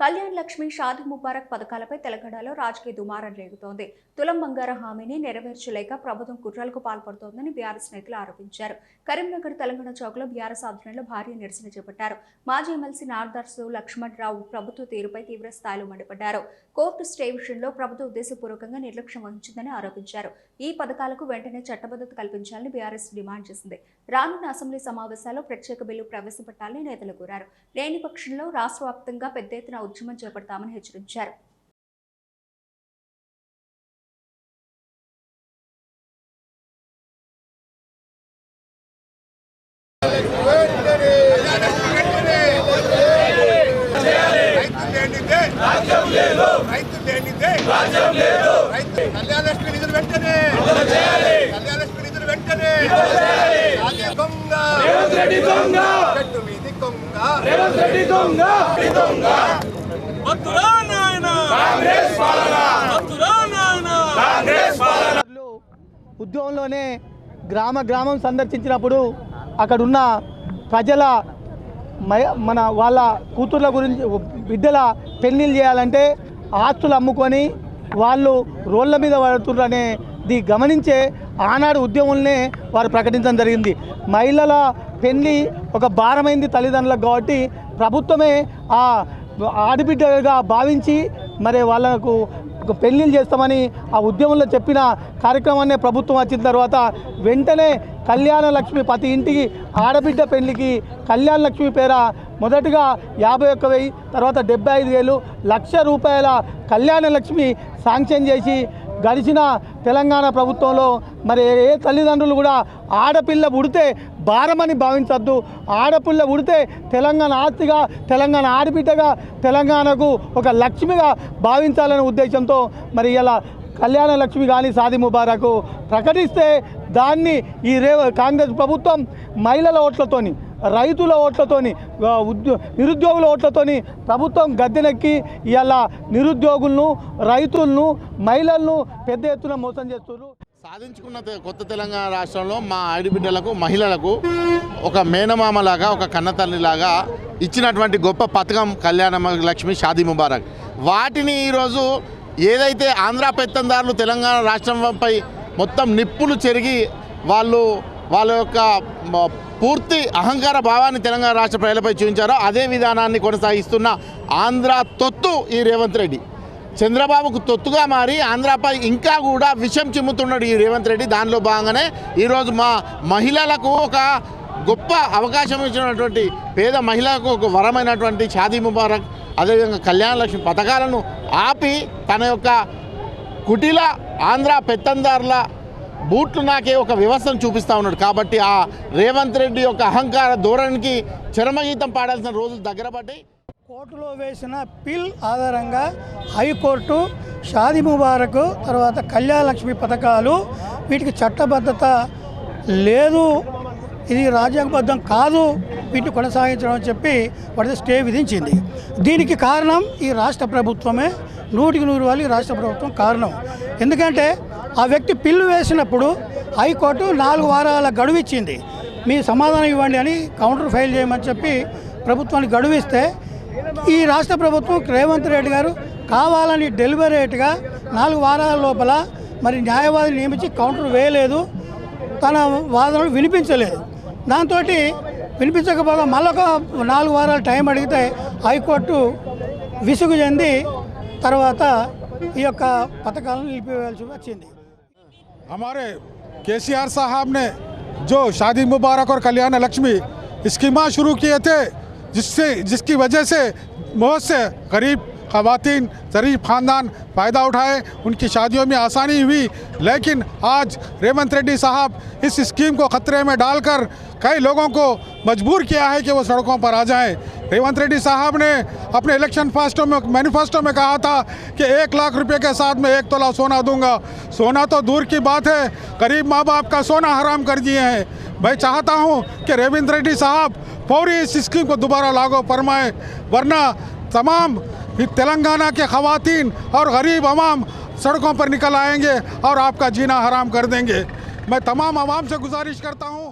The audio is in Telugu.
కళ్యాణ్ లక్ష్మి షాదీ ముబారక్ పథకాలపై తెలంగాణలో రాజకీయ దుమారం రేగుతోంది. తులం బంగార హామీని నెరవేర్చలేక ప్రభుత్వం కుట్రలకు పాల్పడుతోందని బీఆర్ఎస్ నేతలు ఆరోపించారు. కరీంనగర్ తెలంగాణ చౌక్లో బీఆర్ఎస్ ఆధ్వర్యంలో భారీ నిరసన చేపట్టారు. మాజీ ఎమ్మెల్సీ నార్దార్సు లక్ష్మణరావు ప్రభుత్వ తీరుపై తీవ్ర స్థాయిలో మండిపడ్డారు. కోర్టు స్టే విషయంలో ప్రభుత్వం ఉద్దేశపూర్వకంగా నిర్లక్ష్యం వహించిందని ఆరోపించారు. ఈ పథకాలకు వెంటనే చట్టబద్ధత కల్పించాలని బీఆర్ఎస్ డిమాండ్ చేసింది. రానున్న అసెంబ్లీ సమావేశాల్లో ప్రత్యేక బిల్లు ప్రవేశపెట్టాలని నేతలు కోరారు. లేని పక్షంలో రాష్ట్ర వ్యాప్తంగా పెద్ద ఎత్తున ఉద్యమం చేపడతామని హెచ్చరించారు. ఉద్యమంలోనే గ్రామం సందర్శించినప్పుడు అక్కడున్న ప్రజల మన వాళ్ళ కూతుర్ల గురించి బిడ్డల పెళ్లిళ్ళు చేయాలంటే ఆస్తులు అమ్ముకొని వాళ్ళు రోడ్ల మీద పడుతుర్రనేది గమనించే ఆనాడు ఉద్యమంలోనే వారు ప్రకటించడం జరిగింది. మహిళల పెళ్లి ఒక భారమైంది తల్లిదండ్రులకు కాబట్టి ప్రభుత్వమే ఆ ఆడబిడ్డగా భావించి మరి వాళ్ళకు పెళ్లిళ్ళు చేస్తామని ఆ ఉద్యమంలో చెప్పిన కార్యక్రమాన్ని ప్రభుత్వం వచ్చిన తర్వాత వెంటనే కళ్యాణ లక్ష్మి ప్రతి ఇంటికి ఆడబిడ్డ పెళ్లికి కళ్యాణ లక్ష్మి పేర మొదటగా 51,000 తర్వాత 75,000 1,00,000 రూపాయల కళ్యాణ లక్ష్మి శాంక్షన్ చేసి గడిచిన తెలంగాణ ప్రభుత్వంలో మరి ఏ తల్లిదండ్రులు కూడా ఆడపిల్ల పుడితే భారమని భావించద్దు, ఆడపిల్ల పుడితే తెలంగాణ ఆస్తిగా, తెలంగాణ ఆడబిడ్డగా, తెలంగాణకు ఒక లక్ష్మిగా భావించాలనే ఉద్దేశంతో మరి ఇలా కళ్యాణ లక్ష్మి కానీ షాదీ ముబారక్ ప్రకటిస్తే దాన్ని ఈ కాంగ్రెస్ ప్రభుత్వం మహిళల ఓట్లతోని, రైతుల ఓట్లతోని, నిరుద్యోగుల ఓట్లతోని ప్రభుత్వం గద్దెనెక్కి ఇలా నిరుద్యోగులను, రైతులను, మహిళలను పెద్ద ఎత్తున మోసం చేస్తున్నారు. సాధించుకున్న కొత్త తెలంగాణ రాష్ట్రంలో మా ఆడబిడ్డలకు, మహిళలకు ఒక మేనమామలాగా, ఒక కన్నతల్లిలాగా ఇచ్చినటువంటి గొప్ప పథకం కళ్యాణ లక్ష్మి షాదీ ముబారక్. వాటిని ఈరోజు ఏదైతే ఆంధ్ర పెత్తందారులు తెలంగాణ రాష్ట్రంపై మొత్తం నిప్పులు చెరిగి వాళ్ళ యొక్క పూర్తి అహంకార భావాన్ని తెలంగాణ రాష్ట్ర ప్రజలపై చూపించారో అదే విధానాన్ని కొనసాగిస్తున్న ఆంధ్ర తొత్తు ఈ రేవంత్ రెడ్డి. చంద్రబాబుకు తొత్తుగా మారి ఆంధ్రాపై ఇంకా కూడా విషం చిమ్ముతున్నాడు ఈ రేవంత్ రెడ్డి. దానిలో భాగంగానే ఈరోజు మా మహిళలకు ఒక గొప్ప అవకాశం ఇచ్చినటువంటి పేద మహిళలకు ఒక వరమైనటువంటి షాదీ ముబారక్, అదేవిధంగా కళ్యాణ లక్ష్మి పథకాలను ఆపి తన యొక్క కుటిల ఆంధ్ర పెత్తందారుల బూట్లు నాకే ఒక వ్యవస్థను చూపిస్తూ ఉన్నాడు. కాబట్టి ఆ రేవంత్ రెడ్డి యొక్క అహంకార ధోరణికి చరమగీతం పాడాల్సిన రోజులు దగ్గర పడ్డాయి. కోర్టులో వేసిన పిల్ ఆధారంగా హైకోర్టు షాదీ ముబారక్ తర్వాత కళ్యాణ లక్ష్మి పథకాలు వీటికి చట్టబద్ధత లేదు, ఇది రాజ్యాంగబద్ధం కాదు, వీటిని కొనసాగించడం అని చెప్పి వాటి స్టే విధించింది. దీనికి కారణం ఈ రాష్ట్ర ప్రభుత్వమే, 100% రాష్ట్ర ప్రభుత్వం కారణం. ఎందుకంటే ఆ వ్యక్తి పిల్లు వేసినప్పుడు హైకోర్టు 4 వారాల గడువు ఇచ్చింది. మీ సమాధానం ఇవ్వండి అని కౌంటర్ ఫైల్ చేయమని చెప్పి ప్రభుత్వానికి గడువు ఇస్తే ఈ రాష్ట్ర ప్రభుత్వం రేవంత్ రెడ్డి గారు కావాలని డెలిబరేట్గా 4 వారాల లోపల మరి న్యాయవాదిని నియమించి కౌంటర్ వేయలేదు, తన వాదనలు వినిపించలేదు. దాంతో వినిపించకపోగా మళ్ళొక 4 వారాలు టైం అడిగితే హైకోర్టు విసుగు చెంది తర్వాత ఈ యొక్క పథకాలను నిలిపివేయాల్సి వచ్చింది. हमारे केसीआर साहब ने जो शादी मुबारक और कल्याण लक्ष्मी स्कीमा शुरू किए थे, जिसकी वजह से बहुत से गरीब ख़वातीन, गरीब ख़ानदान फ़ायदा उठाए, उनकी शादियों में आसानी हुई। लेकिन आज रेवंत रेड्डी साहब इस स्कीम को ख़तरे में डालकर कई लोगों को मजबूर किया है कि वो सड़कों पर आ जाएं। रेवंत रेड्डी साहब ने अपने इलेक्शन मैनिफेस्टो में कहा था कि 1 लाख रुपए के साथ में 1 तोला सोना दूंगा। सोना तो दूर की बात है, गरीब माँ बाप का सोना हराम कर दिए हैं। मैं चाहता हूँ कि रेवंत रेड्डी साहब फौरी इस स्कीम को दोबारा लागू फरमाएं, वरना तमाम तेलंगाना के ख़वातीन और गरीब अवाम सड़कों पर निकल आएंगे और आपका जीना हराम कर देंगे। मैं तमाम अवाम से गुजारिश करता हूँ